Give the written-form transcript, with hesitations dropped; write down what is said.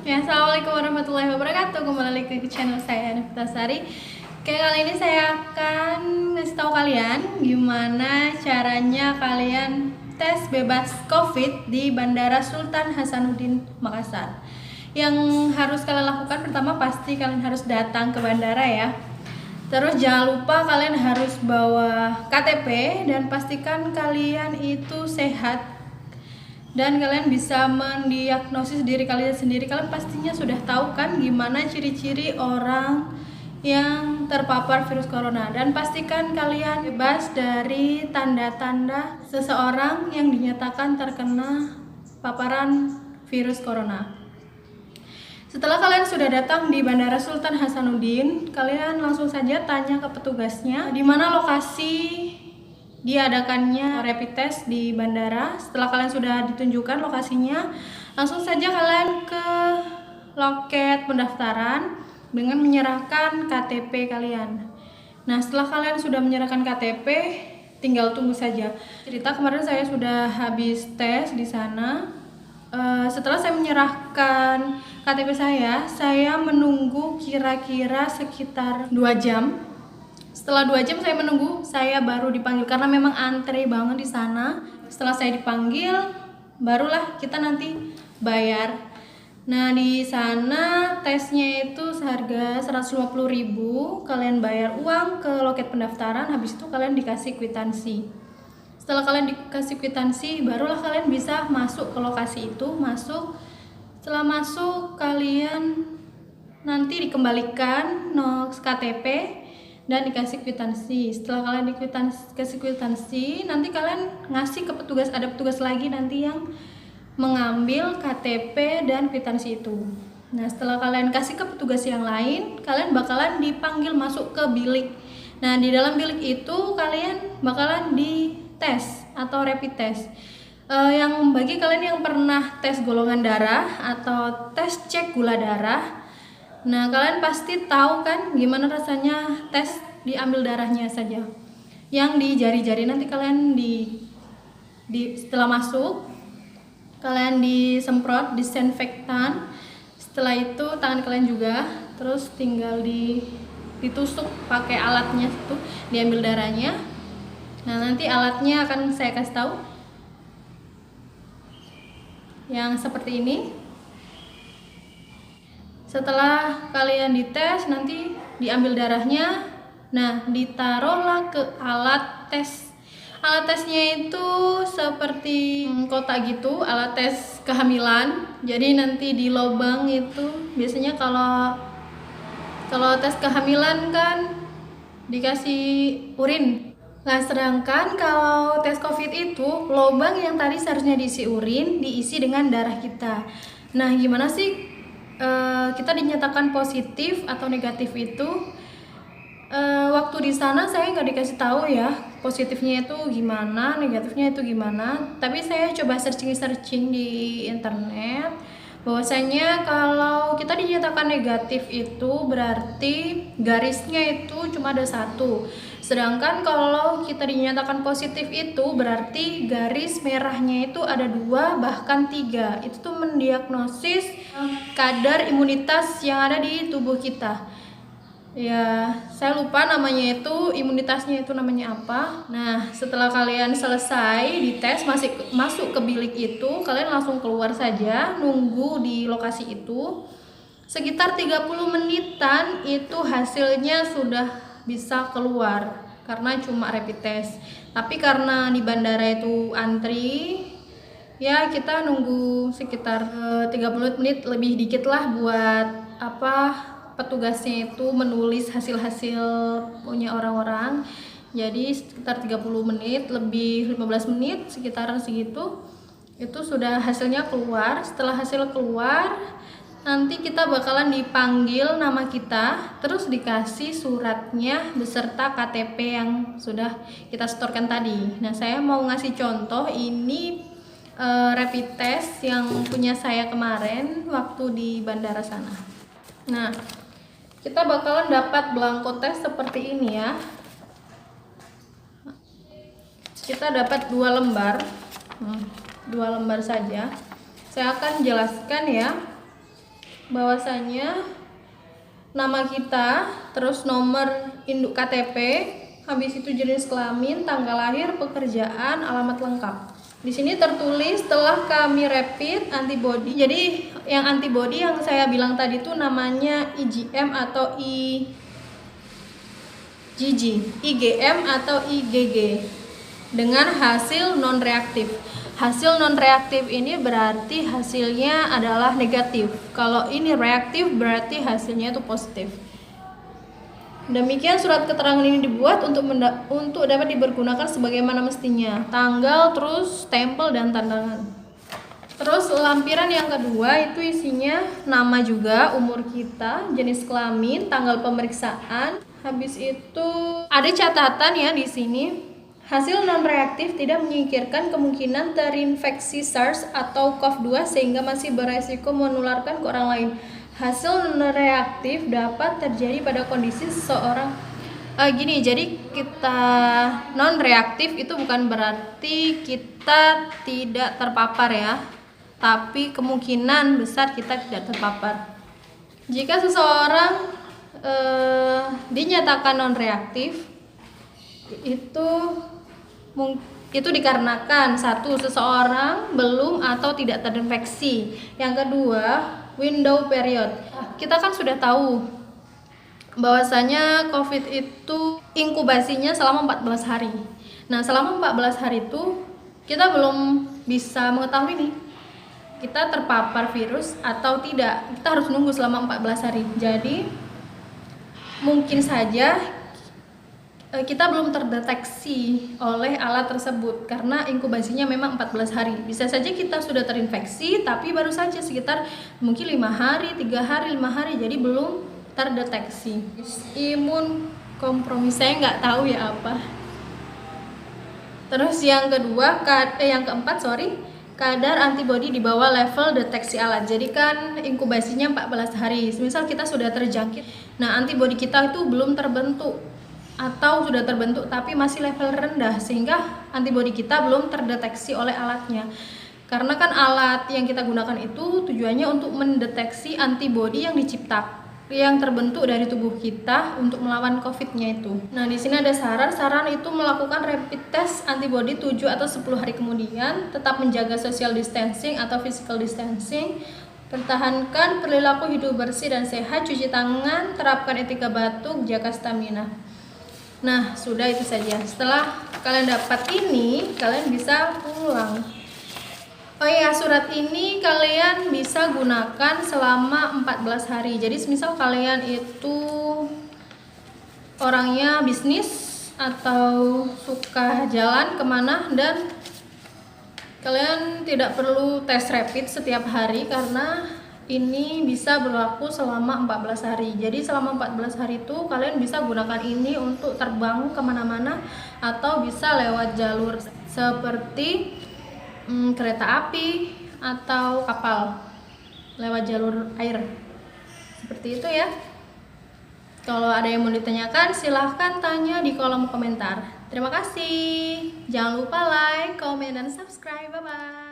Ya, assalamualaikum warahmatullahi wabarakatuh. Kembali lagi ke channel saya Nafita Sari. Oke, kali ini saya akan ngasih tahu kalian gimana caranya kalian tes bebas COVID di Bandara Sultan Hasanuddin Makassar. Yang harus kalian lakukan pertama pasti kalian harus datang ke bandara ya. Terus jangan lupa kalian harus bawa KTP dan pastikan kalian itu sehat dan kalian bisa mendiagnosis diri kalian sendiri. Kalian pastinya sudah tahu kan gimana ciri-ciri orang yang terpapar virus corona, dan pastikan kalian bebas dari tanda-tanda seseorang yang dinyatakan terkena paparan virus corona. Setelah kalian sudah datang di Bandara Sultan Hasanuddin, kalian langsung saja tanya ke petugasnya di mana lokasi diadakannya rapid test di bandara. Setelah kalian sudah ditunjukkan lokasinya, langsung saja kalian ke loket pendaftaran dengan menyerahkan KTP kalian. Nah, setelah kalian sudah menyerahkan KTP, tinggal tunggu saja. Cerita kemarin saya sudah habis tes di sana. Setelah saya menyerahkan KTP saya menunggu kira-kira sekitar 2 jam. Setelah 2 jam saya menunggu, saya baru dipanggil karena memang antre banget di sana. Setelah saya dipanggil, barulah kita nanti bayar. Nah, di sana tesnya itu seharga 150.000. Kalian bayar uang ke loket pendaftaran, habis itu kalian dikasih kwitansi. Setelah kalian dikasih kwitansi, barulah kalian bisa masuk ke lokasi itu. Setelah masuk, kalian nanti dikembalikan KTP dan dikasih kwitansi. Setelah kalian dikasih kwitansi, nanti kalian ngasih ke petugas, ada petugas lagi nanti yang mengambil KTP dan kwitansi itu. Nah, setelah kalian kasih ke petugas yang lain, kalian bakalan dipanggil masuk ke bilik. Nah, di dalam bilik itu kalian bakalan dites atau rapid test. Yang bagi kalian yang pernah tes golongan darah atau tes cek gula darah, nah, kalian pasti tahu kan gimana rasanya tes diambil darahnya saja. Yang di jari-jari nanti kalian setelah masuk, kalian disemprot disinfektan. Setelah itu tangan kalian juga, terus tinggal ditusuk pakai alatnya itu, diambil darahnya. Nah, nanti alatnya akan saya kasih tahu. Yang seperti ini. Setelah kalian dites, nanti diambil darahnya. Nah, ditaruhlah ke alat tes. Alat tesnya itu seperti kotak gitu, alat tes kehamilan. Jadi nanti di lubang itu biasanya kalau tes kehamilan kan dikasih urin. Nah, sedangkan kalau tes COVID itu lubang yang tadi seharusnya diisi urin diisi dengan darah kita. Nah, gimana sih kita dinyatakan positif atau negatif itu? Waktu di sana saya nggak dikasih tahu ya positifnya itu gimana, negatifnya itu gimana. Tapi saya coba searching di internet bahwasanya kalau kita dinyatakan negatif itu berarti garisnya itu cuma ada 1. Sedangkan kalau kita dinyatakan positif itu berarti garis merahnya itu ada 2 bahkan 3. Itu tuh mendiagnosis kadar imunitas yang ada di tubuh kita. Ya, saya lupa namanya itu, imunitasnya itu namanya apa. Nah, setelah kalian selesai dites, masuk ke bilik itu, kalian langsung keluar saja, nunggu di lokasi itu. Sekitar 30 menitan itu hasilnya sudah bisa keluar karena cuma rapid test. Tapi karena di bandara itu antri, ya kita nunggu sekitar 30 menit lebih dikit lah buat petugasnya itu menulis hasil-hasil punya orang-orang. Jadi sekitar 30 menit lebih 15 menit sekitaran segitu itu sudah hasilnya keluar. Setelah hasil keluar, nanti kita bakalan dipanggil nama kita, terus dikasih suratnya beserta KTP yang sudah kita setorkan tadi. Nah, saya mau ngasih contoh ini rapid test yang punya saya kemarin waktu di bandara sana. Nah, kita bakalan dapat belangko tes seperti ini ya. Kita dapat 2 lembar, 2 lembar saja. Saya akan jelaskan ya bahwasanya nama kita, terus nomor induk KTP, habis itu jenis kelamin, tanggal lahir, pekerjaan, alamat lengkap. Di sini tertulis setelah kami rapid antibody. Jadi yang antibody yang saya bilang tadi itu namanya IgM atau IgM atau IgG dengan hasil non reaktif. Hasil non reaktif ini berarti hasilnya adalah negatif. Kalau ini reaktif berarti hasilnya itu positif. Demikian surat keterangan ini dibuat untuk dapat dipergunakan sebagaimana mestinya. Tanggal, terus stempel dan tandangan. Terus lampiran yang kedua itu isinya nama juga, umur kita, jenis kelamin, tanggal pemeriksaan. Habis itu ada catatan ya di sini. Hasil non-reaktif tidak menyingkirkan kemungkinan terinfeksi SARS atau CoV-2 sehingga masih beresiko menularkan ke orang lain. Hasil non-reaktif dapat terjadi pada kondisi seseorang. Jadi kita non-reaktif itu bukan berarti kita tidak terpapar ya, tapi kemungkinan besar kita tidak terpapar. Jika seseorang dinyatakan non-reaktif, itu dikarenakan satu, seseorang belum atau tidak terinfeksi. Yang kedua, window period. Kita kan sudah tahu bahwasanya COVID itu inkubasinya selama 14 hari. Nah, selama 14 hari itu kita belum bisa mengetahui nih kita terpapar virus atau tidak. Kita harus nunggu selama 14 hari. Jadi mungkin saja kita belum terdeteksi oleh alat tersebut karena inkubasinya memang 14 hari. Bisa saja kita sudah terinfeksi tapi baru saja sekitar mungkin 5 hari, 3 hari, 5 hari, jadi belum terdeteksi. Imun kompromi saya nggak tahu ya apa. Terus yang keempat, kadar antibodi di bawah level deteksi alat. Jadi kan inkubasinya 14 hari. Misal kita sudah terjangkit, nah antibodi kita itu belum terbentuk atau sudah terbentuk tapi masih level rendah sehingga antibodi kita belum terdeteksi oleh alatnya. Karena kan alat yang kita gunakan itu tujuannya untuk mendeteksi antibodi yang terbentuk dari tubuh kita untuk melawan COVID-nya itu. Nah, di sini ada saran itu melakukan rapid test antibodi 7 atau 10 hari kemudian, tetap menjaga social distancing atau physical distancing, pertahankan perilaku hidup bersih dan sehat, cuci tangan, terapkan etika batuk, jaga stamina. Nah, sudah itu saja. Setelah kalian dapat ini, kalian bisa pulang. Oh iya, surat ini kalian bisa gunakan selama 14 hari. Jadi misal kalian itu orangnya bisnis atau suka jalan kemana dan kalian tidak perlu tes rapid setiap hari karena ini bisa berlaku selama 14 hari. Jadi selama 14 hari itu kalian bisa gunakan ini untuk terbang kemana-mana atau bisa lewat jalur seperti kereta api atau kapal, lewat jalur air. Seperti itu ya. Kalau ada yang mau ditanyakan silahkan tanya di kolom komentar. Terima kasih. Jangan lupa like, comment, dan subscribe. Bye-bye.